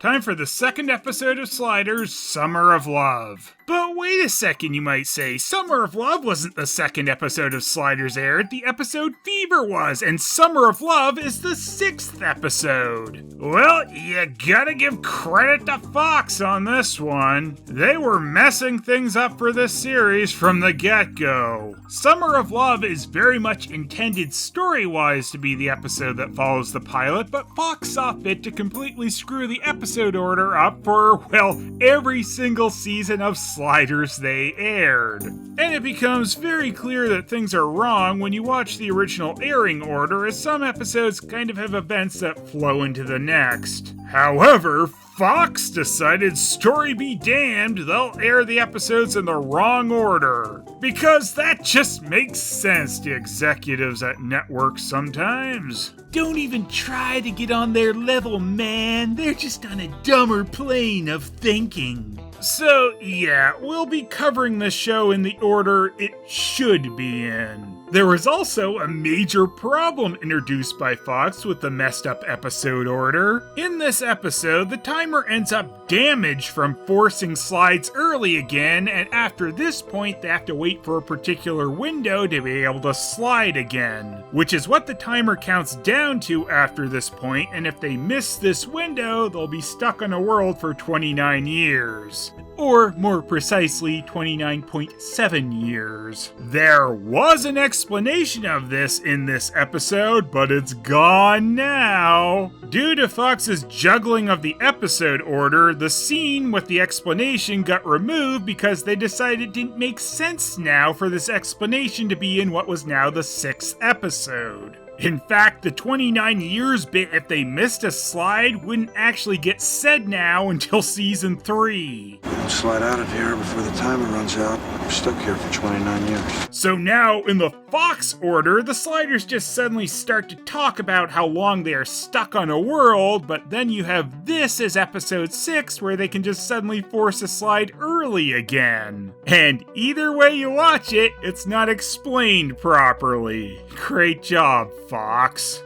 Time for the second episode of Sliders, Summer of Love. But wait a second, you might say. Summer of Love wasn't the second episode of Sliders aired. The episode Fever was, and Summer of Love is the 6th episode. Well, you gotta give credit to Fox on this one. They were messing things up for this series from the get-go. Summer of Love is very much intended story-wise to be the episode that follows the pilot, but Fox saw fit to completely screw the episode order up for, well, every single season of Sliders they aired. And it becomes very clear that things are wrong when you watch the original airing order, as some episodes kind of have events that flow into the next. However, Fox decided, story be damned, they'll air the episodes in the wrong order. Because that just makes sense to executives at networks sometimes. Don't even try to get on their level, man. They're just on a dumber plane of thinking. So, yeah, we'll be covering the show in the order it should be in. There was also a major problem introduced by Fox with the messed up episode order. In this episode, the timer ends up damaged from forcing slides early again, and after this point they have to wait for a particular window to be able to slide again, which is what the timer counts down to after this point, and if they miss this window, they'll be stuck on a world for 29 years. Or, more precisely, 29.7 years. There was an explanation of this in this episode, but it's gone now. Due to Fox's juggling of the episode order, the scene with the explanation got removed because they decided it didn't make sense now for this explanation to be in what was now the 6th episode. In fact, the 29 years bit if they missed a slide wouldn't actually get said now until season 3. Don't slide out of here before the timer runs out. I'm stuck here for 29 years. So now, in the Fox order, the sliders just suddenly start to talk about how long they are stuck on a world, but then you have this as episode 6 where they can just suddenly force a slide early again. And either way you watch it, it's not explained properly. Great job, Fox.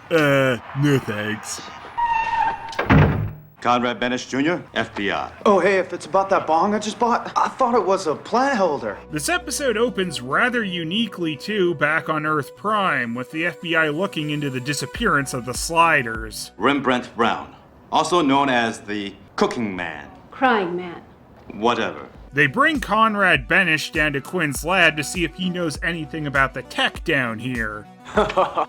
No thanks. Conrad Benes Jr., FBI. Oh, hey, if it's about that bong I just bought, I thought it was a plant holder. This episode opens rather uniquely, too, back on Earth Prime, with the FBI looking into the disappearance of the sliders. Rembrandt Brown, also known as the Cooking Man. Crying man. Whatever. They bring Conrad Benes down to Quinn's lab to see if he knows anything about the tech down here.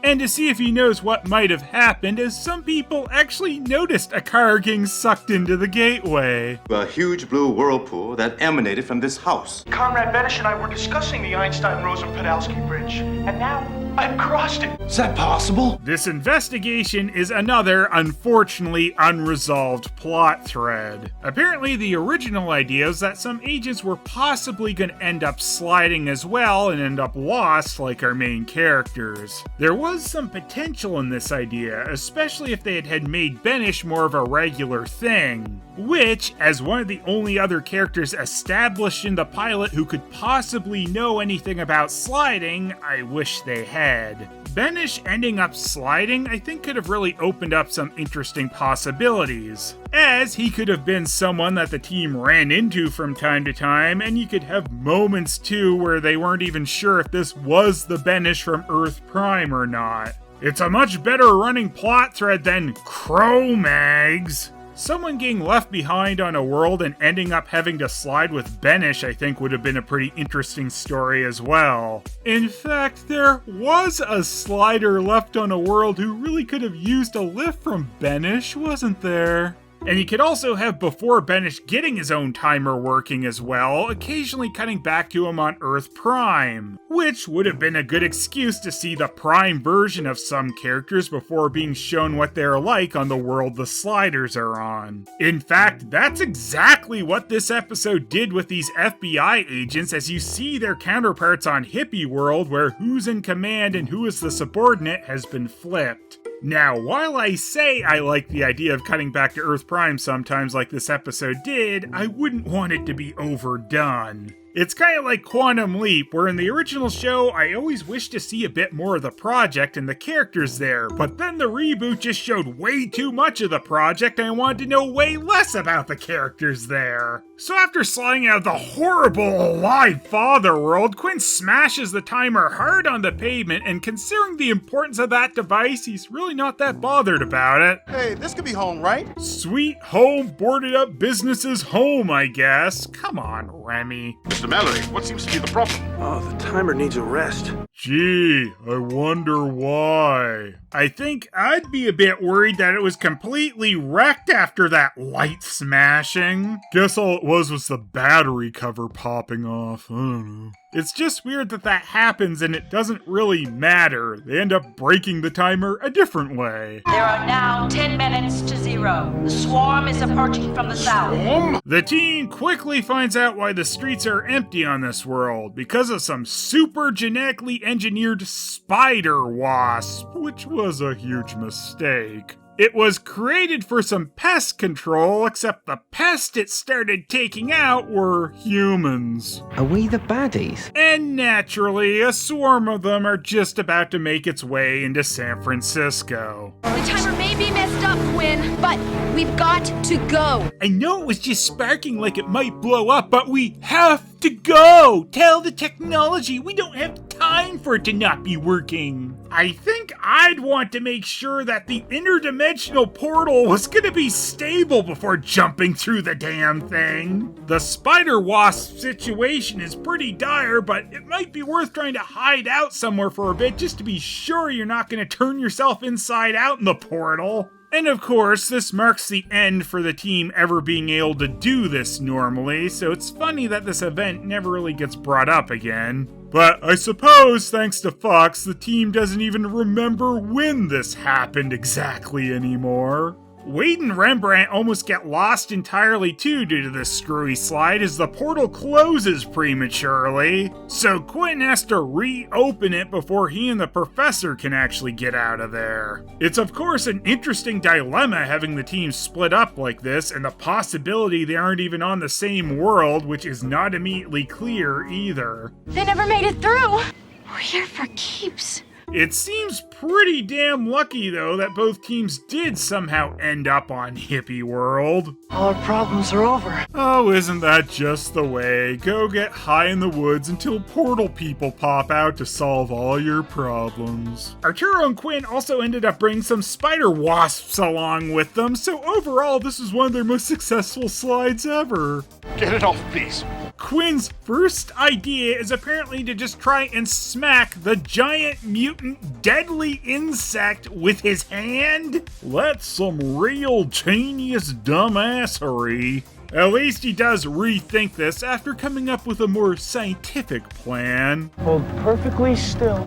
And to see if he knows what might have happened, as some people actually noticed a car getting sucked into the gateway. A huge blue whirlpool that emanated from this house. Conrad Benes and I were discussing the Einstein-Rosen-Podolsky Bridge, and now I've crossed it. Is that possible? This investigation is another, unfortunately, unresolved plot thread. Apparently, the original idea is that some agents were possibly going to end up sliding as well and end up lost like our main characters. There was some potential in this idea, especially if they had made Benes more of a regular thing, which, as one of the only other characters established in the pilot who could possibly know anything about sliding, I wish they had. Benes ending up sliding, I think, could have really opened up some interesting possibilities, as he could have been someone that the team ran into from time to time, and you could have moments too where they weren't even sure if this was the Benes from Earth Prime or not. It's a much better running plot thread than Cro-Mags. Someone getting left behind on a world and ending up having to slide with Benes, I think, would have been a pretty interesting story as well. In fact, there was a slider left on a world who really could have used a lift from Benes, wasn't there? And you could also have before Benes getting his own timer working as well, occasionally cutting back to him on Earth Prime, which would have been a good excuse to see the Prime version of some characters before being shown what they're like on the world the sliders are on. In fact, that's exactly what this episode did with these FBI agents, as you see their counterparts on Hippie World, where who's in command and who is the subordinate has been flipped. Now, while I say I like the idea of cutting back to Earth Prime sometimes like this episode did, I wouldn't want it to be overdone. It's kind of like Quantum Leap, where in the original show, I always wished to see a bit more of the project and the characters there, but then the reboot just showed way too much of the project and I wanted to know way less about the characters there. So after sliding out of the horrible alive father world, Quinn smashes the timer hard on the pavement, and considering the importance of that device, he's really not that bothered about it. Hey, this could be home, right? Sweet home, boarded up business's home, I guess. Come on, Remy. Mr. Mallory, what seems to be the problem? Oh, the timer needs a rest. Gee, I wonder why. I think I'd be a bit worried that it was completely wrecked after that light smashing. Guess all it was the battery cover popping off. I don't know. It's just weird that that happens and it doesn't really matter. They end up breaking the timer a different way. There are now 10 minutes to 0. The swarm is approaching from the south. The team quickly finds out why the streets are empty on this world, because of some super genetically engineered spider wasp, which was a huge mistake. It was created for some pest control, except the pests it started taking out were humans. Are we the baddies? And naturally, a swarm of them are just about to make its way into San Francisco. The timer may be messed up, Quinn, but we've got to go. I know it was just sparking like it might blow up, but we have to go! Tell the technology we don't have time for it to not be working. I think I'd want to make sure that the interdimensional portal was gonna be stable before jumping through the damn thing. The spider wasp situation is pretty dire, but it might be worth trying to hide out somewhere for a bit just to be sure you're not gonna turn yourself inside out in the portal. And of course, this marks the end for the team ever being able to do this normally, so it's funny that this event never really gets brought up again. But I suppose, thanks to Fox, the team doesn't even remember when this happened exactly anymore. Wade and Rembrandt almost get lost entirely too due to this screwy slide as the portal closes prematurely, so Quinn has to reopen it before he and the professor can actually get out of there. It's of course an interesting dilemma having the team split up like this, and the possibility they aren't even on the same world, which is not immediately clear either. They never made it through. We're here for keeps. It seems pretty damn lucky, though, that both teams did somehow end up on Hippie World. All our problems are over. Oh, isn't that just the way? Go get high in the woods until portal people pop out to solve all your problems. Arturo and Quinn also ended up bringing some spider wasps along with them, so overall this is one of their most successful slides ever. Get it off, please. Quinn's first idea is apparently to just try and smack the giant mutant deadly insect with his hand. That's some real genius dumbassery. At least he does rethink this after coming up with a more scientific plan. Hold perfectly still.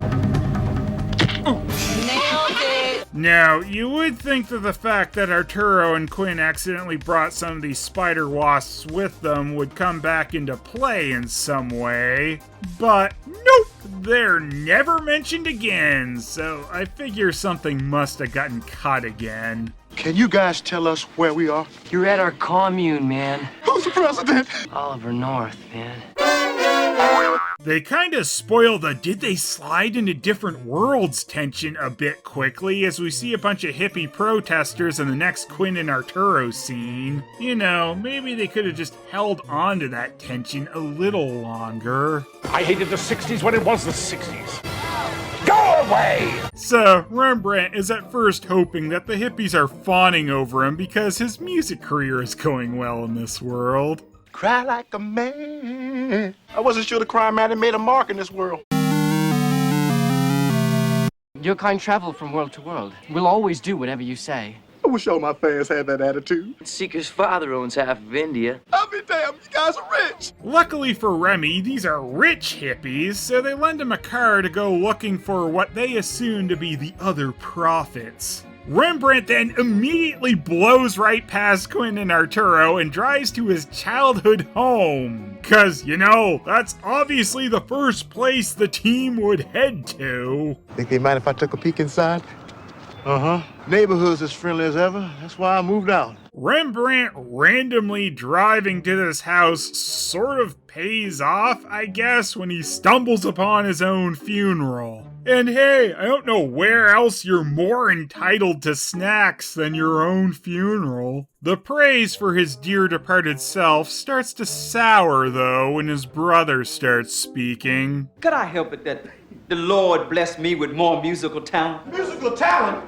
Now, you would think that the fact that Arturo and Quinn accidentally brought some of these spider wasps with them would come back into play in some way, but nope, they're never mentioned again, so I figure something must have gotten cut again. Can you guys tell us where we are? You're at our commune, man. Who's the president? Oliver North, man. They kind of spoil the did they slide into different worlds tension a bit quickly as we see a bunch of hippie protesters in the next Quinn and Arturo scene. You know, maybe they could have just held on to that tension a little longer. I hated the 60s when it was the 60s. Go away! So, Rembrandt is at first hoping that the hippies are fawning over him because his music career is going well in this world. Cry like a man. I wasn't sure the crime man had made a mark in this world. Your kind travel from world to world. We'll always do whatever you say. I wish all my fans had that attitude. Seeker's father owns half of India. I'll be damned, you guys are rich. Luckily for Remy, these are rich hippies, so they lend him a car to go looking for what they assume to be the other prophets. Rembrandt then immediately blows right past Quinn and Arturo and drives to his childhood home. Cause, you know, that's obviously the first place the team would head to. Think they mind if I took a peek inside? Uh-huh. Neighborhood's as friendly as ever. That's why I moved out. Rembrandt randomly driving to this house sort of pays off, I guess, when he stumbles upon his own funeral. And hey, I don't know where else you're more entitled to snacks than your own funeral. The praise for his dear departed self starts to sour, though, when his brother starts speaking. Could I help it that the Lord blessed me with more musical talent? Musical talent?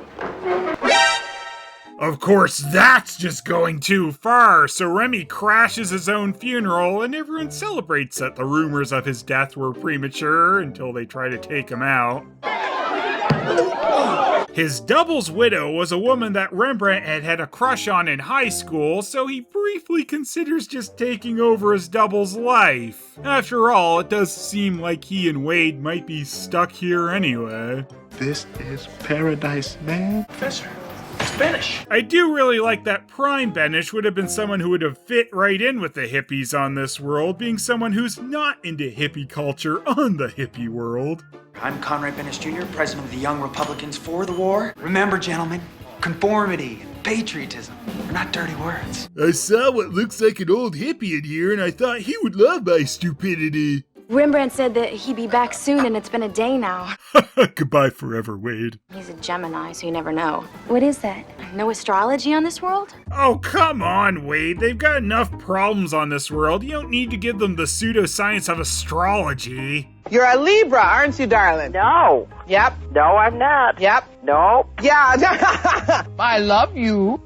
Of course, that's just going too far, so Remy crashes his own funeral and everyone celebrates that the rumors of his death were premature until they try to take him out. His double's widow was a woman that Rembrandt had had a crush on in high school, so he briefly considers just taking over his double's life. After all, it does seem like he and Wade might be stuck here anyway. This is paradise, man. Professor, it's Benish. I do really like that Prime Benish would have been someone who would have fit right in with the hippies on this world, being someone who's not into hippie culture on the hippie world. I'm Conrad Benish Jr., president of the Young Republicans for the war. Remember, gentlemen, conformity and patriotism are not dirty words. I saw what looks like an old hippie in here and I thought he would love my stupidity. Rembrandt said that he'd be back soon, and it's been a day now. Goodbye forever, Wade. He's a Gemini, so you never know. What is that? No astrology on this world? Oh, come on, Wade. They've got enough problems on this world. You don't need to give them the pseudoscience of astrology. You're a Libra, aren't you, darling? No. Yep. No, I'm not. Yep. No. Yeah. I love you.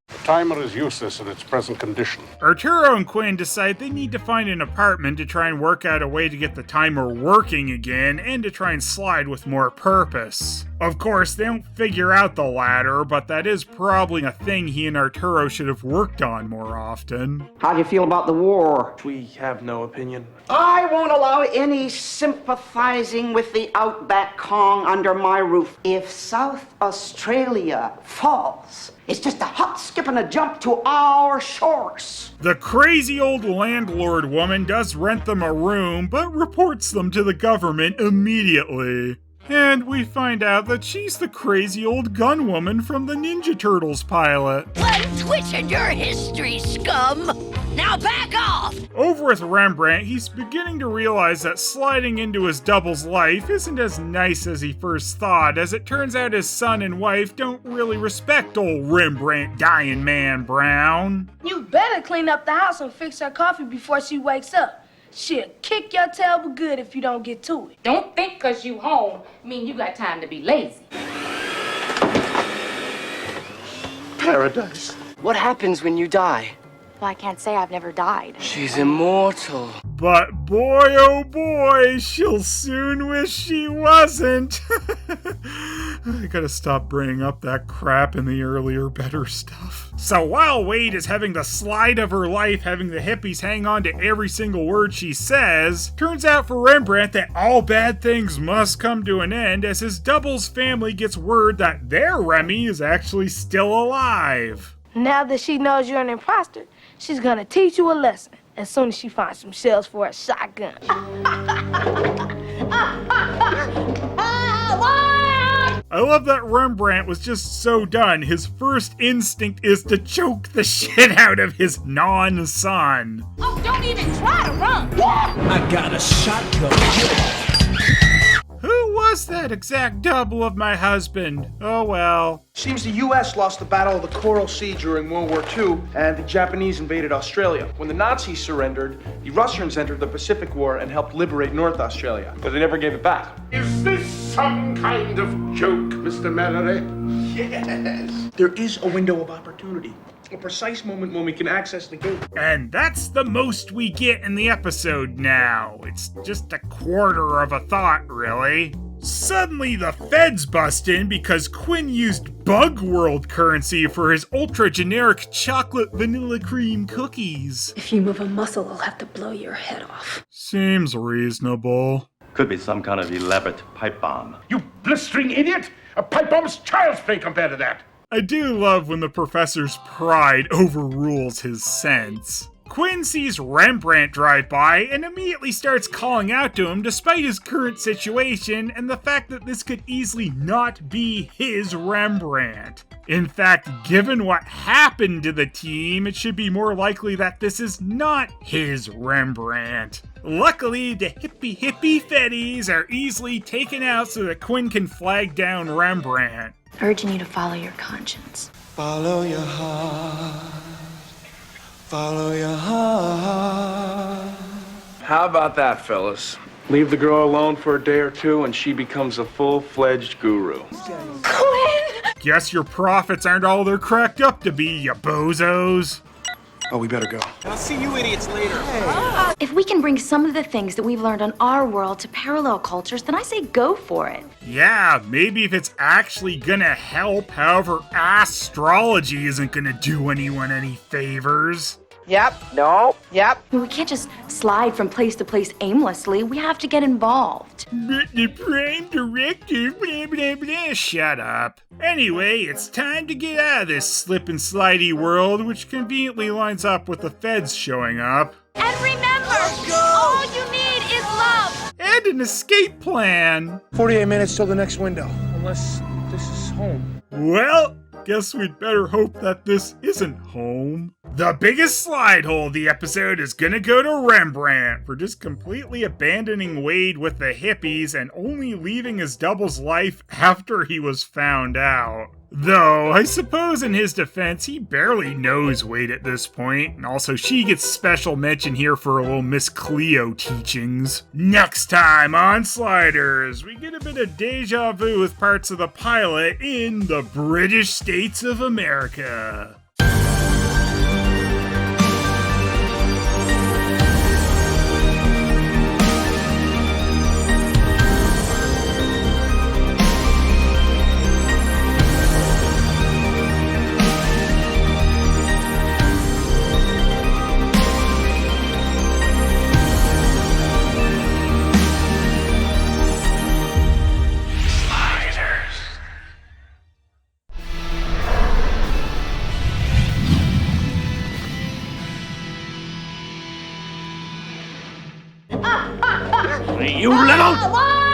The timer is useless in its present condition. Arturo and Quinn decide they need to find an apartment to try and work out a way to get the timer working again and to try and slide with more purpose. Of course, they don't figure out the latter, but that is probably a thing he and Arturo should have worked on more often. How do you feel about the war? We have no opinion. I won't allow any sympathizing with the outback Kong under my roof. If South Australia falls, it's just a hop, skip, and a jump to our shores. The crazy old landlord woman does rent them a room, but reports them to the government immediately. And we find out that she's the crazy old gun woman from the Ninja Turtles pilot. One twitch in your history, scum! Now back off! Over with Rembrandt, he's beginning to realize that sliding into his double's life isn't as nice as he first thought, as it turns out his son and wife don't really respect old Rembrandt Dying Man Brown. You better clean up the house and fix her coffee before she wakes up. She'll kick your tail for good if you don't get to it. Don't think 'cause you home mean you got time to be lazy. Paradise. What happens when you die? Well, I can't say I've never died. She's immortal. But boy, oh boy, she'll soon wish she wasn't. I gotta stop bringing up that crap in the earlier, better stuff. So while Wade is having the slide of her life, having the hippies hang on to every single word she says, turns out for Rembrandt that all bad things must come to an end as his double's family gets word that their Remy is actually still alive. Now that she knows you're an imposter, she's gonna teach you a lesson as soon as she finds some shells for a shotgun. I love that Rembrandt was just so done. His first instinct is to choke the shit out of his non-son. Oh, don't even try to run! I got a shotgun. Who was that exact double of my husband? Oh well. Seems the U.S. lost the Battle of the Coral Sea during World War II, and the Japanese invaded Australia. When the Nazis surrendered, the Russians entered the Pacific War and helped liberate North Australia, but they never gave it back. Is this some kind of joke, Mr. Mallory? Yes. There is a window of opportunity. A precise moment when we can access the gate. And that's the most we get in the episode now. It's just a quarter of a thought, really. Suddenly the feds bust in because Quinn used Bug World currency for his ultra-generic chocolate vanilla cream cookies. If you move a muscle, I'll have to blow your head off. Seems reasonable. Could be some kind of elaborate pipe bomb. You blistering idiot! A pipe bomb's child's play compared to that. I do love when the professor's pride overrules his sense. Quinn sees Rembrandt drive by and immediately starts calling out to him despite his current situation and the fact that this could easily not be his Rembrandt. In fact, given what happened to the team, it should be more likely that this is not his Rembrandt. Luckily, the hippie fetties are easily taken out so that Quinn can flag down Rembrandt. Urging you to follow your conscience. Follow your heart. Follow your heart. How about that, fellas? Leave the girl alone for a day or two and she becomes a full-fledged guru. Guess your prophets aren't all they're cracked up to be, you bozos. Oh, we better go. I'll see you idiots later. If we can bring some of the things that we've learned on our world to parallel cultures, then I say go for it. Yeah, maybe if it's actually gonna help. However, astrology isn't gonna do anyone any favors. Yep. No. Yep. We can't just slide from place to place aimlessly. We have to get involved. But the prime director, blah, blah, blah. Shut up. Anyway, it's time to get out of this slip and slidey world, which conveniently lines up with the feds showing up. And remember, all you need is love. And an escape plan. 48 minutes till the next window. Unless this is home. Well, guess we'd better hope that this isn't home. The biggest slide hole of the episode is gonna go to Rembrandt for just completely abandoning Wade with the hippies and only leaving his double's life after he was found out. Though, I suppose in his defense, he barely knows Wade at this point, and also she gets special mention here for a little Miss Cleo teachings. Next time on Sliders, we get a bit of deja vu with parts of the pilot in the British States of America. You little...